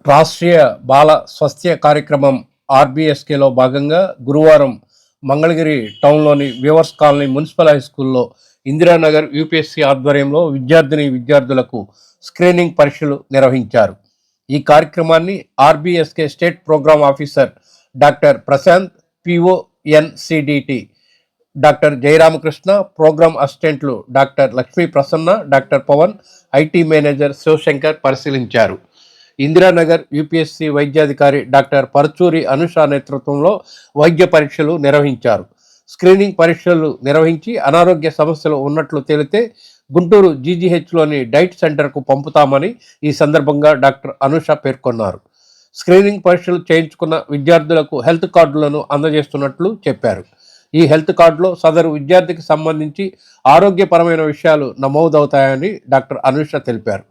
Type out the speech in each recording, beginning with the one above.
రాష్ట్రీయ బాల స్వాస్థ్య కార్యక్రమం ఆర్బీఎస్కేలో భాగంగా గురువారం మంగళగిరి టౌన్లోని వ్యూవర్స్ కాలనీ మున్సిపల్ హై స్కూల్లో ఇందిరానగర్ యూపీఎస్సీ ఆధ్వర్యంలో విద్యార్థులకు స్క్రీనింగ్ పరీక్షలు నిర్వహించారు. ఈ కార్యక్రమాన్ని RBSK state programme officer doctor Prashanth, PONCDT doctor Jayaramakrishna, programme అసిస్టెంట్లు doctor Lakshmi Prasanna, doctor Pavan, IT manager Shivashankar పరిశీలించారు. ఇందిరానగర్ యూపీఎస్సీ వైద్యాధికారి డాక్టర్ పరచూరి అనుష నేతృత్వంలో వైద్య పరీక్షలు నిర్వహించారు. స్క్రీనింగ్ పరీక్షలు నిర్వహించి అనారోగ్య సమస్యలు ఉన్నట్లు తేలితే గుంటూరు జీజీహెచ్లోని డైట్ సెంటర్కు పంపుతామని ఈ సందర్భంగా డాక్టర్ అనుష పేర్కొన్నారు. స్క్రీనింగ్ పరీక్షలు చేయించుకున్న విద్యార్థులకు హెల్త్ కార్డులను అందజేస్తున్నట్లు చెప్పారు. ఈ హెల్త్ కార్డులో సదరు విద్యార్థికి సంబంధించి ఆరోగ్యపరమైన విషయాలు నమోదవుతాయని డాక్టర్ అనుష తెలిపారు.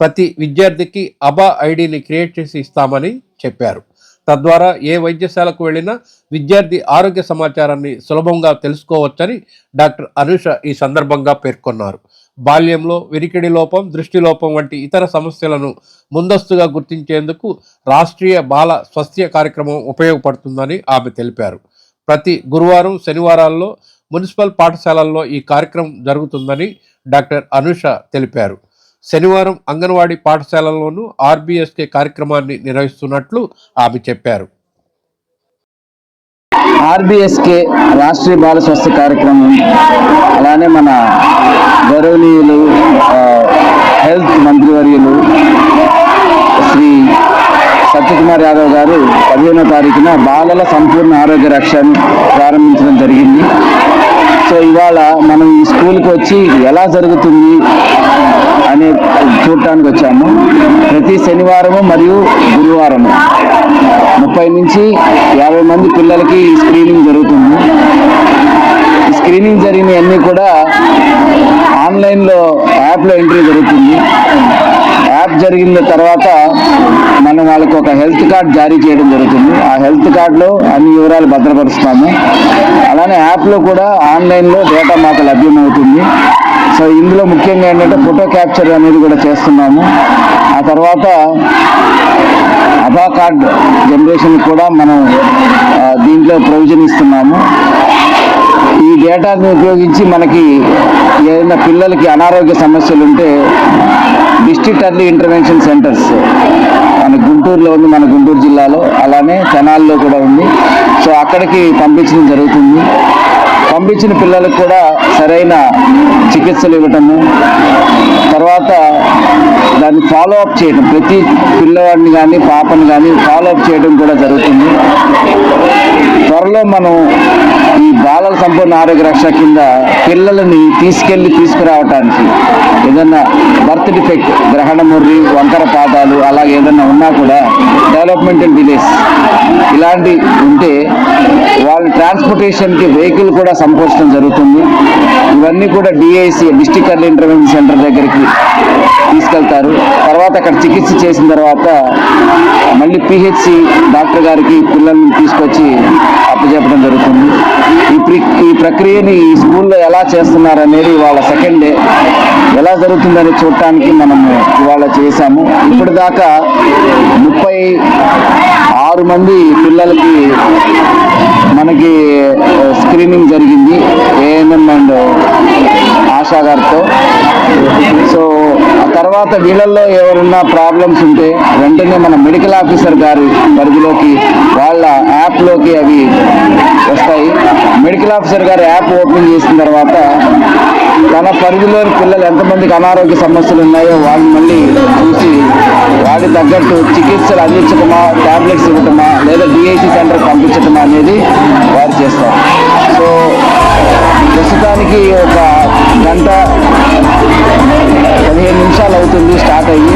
ప్రతి విద్యార్థికి అబా ఐడిని క్రియేట్ చేసి ఇస్తామని చెప్పారు. తద్వారా ఏ వైద్యశాలకు వెళ్ళినా విద్యార్థి ఆరోగ్య సమాచారాన్ని సులభంగా తెలుసుకోవచ్చని డాక్టర్ అనుష ఈ సందర్భంగా పేర్కొన్నారు. బాల్యంలో వినికిడి లోపం, దృష్టి లోపం వంటి ఇతర సమస్యలను ముందస్తుగా గుర్తించేందుకు రాష్ట్రీయ బాల స్వాస్థ్య కార్యక్రమం ఉపయోగపడుతుందని ఆమె తెలిపారు. ప్రతి గురువారం, శనివారాల్లో మున్సిపల్ పాఠశాలల్లో ఈ కార్యక్రమం జరుగుతుందని డాక్టర్ అనుష తెలిపారు. శనివారం అంగన్వాడీ పాఠశాలలోనూ ఆర్బీఎస్కే కార్యక్రమాన్ని నిర్వహిస్తున్నట్లు ఆమె చెప్పారు. ఆర్బీఎస్కే రాష్ట్రీయ బాల స్వాస్థ్య కార్యక్రమం, అలానే మన గౌరవనీయులు హెల్త్ మంత్రివర్యులు శ్రీ సత్యకుమార్ యాదవ్ గారు 15వ తారీఖున బాలల సంపూర్ణ ఆరోగ్య రక్షను ప్రారంభించడం జరిగింది. సో ఇవాళ మనం ఈ స్కూల్కి వచ్చి ఎలా జరుగుతుంది అని చూడటానికి వచ్చాము. ప్రతి శనివారము మరియు గురువారము 30 నుంచి 50 మంది పిల్లలకి స్క్రీనింగ్ జరుగుతుంది. ఈ స్క్రీనింగ్ జరిగినవన్నీ కూడా ఆన్లైన్లో యాప్లో ఎంట్రీ జరుగుతుంది. యాప్ జరిగిన తర్వాత మనం వాళ్ళకి ఒక హెల్త్ కార్డ్ జారీ చేయడం జరుగుతుంది. ఆ హెల్త్ కార్డులో అన్ని వివరాలు భద్రపరుస్తాము. అలానే యాప్లో కూడా ఆన్లైన్లో డేటా మాకు లభ్యమవుతుంది. సో ఇందులో ముఖ్యంగా ఏంటంటే ఫోటో క్యాప్చర్ అనేది కూడా చేస్తున్నాము. ఆ తర్వాత ఆధార్ కార్డ్ జనరేషన్ కూడా మనం దీంట్లో ప్రొవిజన్ ఇస్తున్నాము. ఈ డేటాను ఉపయోగించి మనకి ఏదైనా పిల్లలకి అనారోగ్య సమస్యలు ఉంటే డిస్ట్రిక్ట్ ఎర్లీ ఇంటర్వెన్షన్ సెంటర్స్ మన గుంటూరులో ఉంది, మన గుంటూరు జిల్లాలో, అలానే తెనాలిలో కూడా ఉంది. సో అక్కడికి పంపించడం జరుగుతుంది. పంపించిన పిల్లలకు కూడా సరైన చికిత్సలు ఇవ్వటము, తర్వాత దాన్ని ఫాలో అప్ చేయడం, ప్రతి పిల్లవాడిని కానీ పాపని కానీ ఫాలో అప్ చేయడం కూడా జరుగుతుంది. త్వరలో మనం ఈ బాలల సంపూర్ణ ఆరోగ్య రక్ష కింద పిల్లలని తీసుకురావటానికి ఏదన్నా బర్త్ డిఫెక్ట్, గ్రహణ ముర్రి, వంకర పాదాలు అలాగే ఏదన్నా ఉన్నా కూడా డెవలప్మెంటల్ డిలేస్ ఇలాంటి ఉంటే వాళ్ళ ట్రాన్స్పోర్టేషన్కి వెహికల్ కూడా సంపోర్చడం జరుగుతుంది. ఇవన్నీ కూడా DIC district early intervention centre దగ్గరికి తీసుకెళ్తారు. తర్వాత అక్కడ చికిత్స చేసిన తర్వాత మళ్ళీ పిహెచ్సి డాక్టర్ గారికి పిల్లల్ని తీసుకొచ్చి అప్పచెప్పడం జరుగుతుంది. ఈ ప్రక్రియని ఈ స్కూల్లో ఎలా చేస్తున్నారు అనేది ఇవాళ సెకండ్ డే ఎలా జరుగుతుందని చూడటానికి మనము ఇవాళ చేశాము. ఇప్పుడు దాకా 36 మంది పిల్లలకి మనకి స్క్రీనింగ్ జరిగింది ఏఎన్ఎం అండ్ ఆశా గారితో. సో ఆ తర్వాత వీళ్ళల్లో ఎవరైనా ప్రాబ్లమ్స్ ఉంటే వెంటనే మన మెడికల్ ఆఫీసర్ గారి పరిధిలోకి వాళ్ళ యాప్లోకి అవి వస్తాయి. మెడికల్ ఆఫీసర్ గారు యాప్ ఓపెన్ చేసిన తర్వాత తన పరిధిలోని పిల్లలు ఎంతమందికి అనారోగ్య సమస్యలు ఉన్నాయో వాళ్ళని మళ్ళీ చూసి వాటి తగ్గట్టు చికిత్సలు అందించటమా, ట్యాబ్లెట్స్ ఇవ్వటమా, లేదా డిఐసి సెంటర్కి పంపించటమా అనేది వారు చేస్తారు. సో ప్రస్తుతానికి ఒక గంట 15 నిమిషాలు అవుతుంది స్టార్ట్ అయ్యి,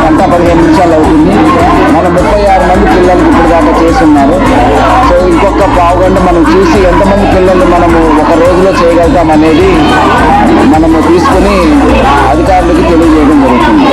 గంట 15 నిమిషాలు అవుతుంది. మనం 36 మంది పిల్లలకి ఇప్పుడు దాకా చేస్తున్నారు. సో ఇంకొక పావుగంట మనం చూసి ఎంతమంది పిల్లలు మనము ఒక రోజులో చేయగలుగుతాం అనేది మనము తీసుకుని అధికారులకు తెలియజేయడం జరుగుతుంది.